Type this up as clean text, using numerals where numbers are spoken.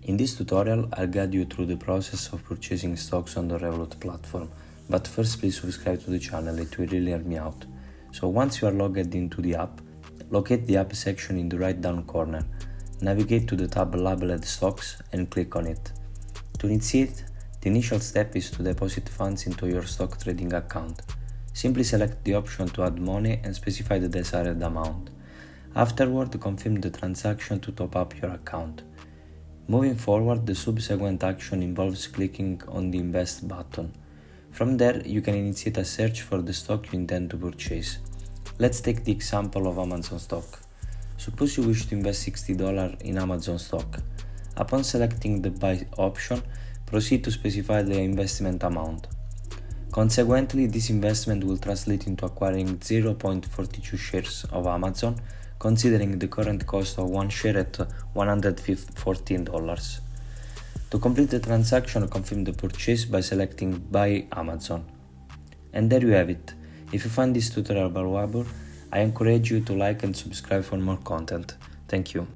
In this tutorial, I'll guide you through the process of purchasing stocks on the Revolut platform, but first please subscribe to the channel, it will really help me out. So once you are logged into the app, locate the app section in the right down corner, navigate to the tab labeled Stocks and click on it. To initiate, the initial step is to deposit funds into your stock trading account. Simply select the option to add money and specify the desired amount. Afterward, confirm the transaction to top up your account. Moving forward, the subsequent action involves clicking on the Invest button. From there, you can initiate a search for the stock you intend to purchase. Let's take the example of Amazon stock. Suppose you wish to invest $60 in Amazon stock. Upon selecting the Buy option, proceed to specify the investment amount. Consequently, this investment will translate into acquiring 0.42 shares of Amazon, considering the current cost of one share at $114. To complete the transaction, confirm the purchase by selecting Buy Amazon. And there you have it. If you find this tutorial valuable, I encourage you to like and subscribe for more content. Thank you.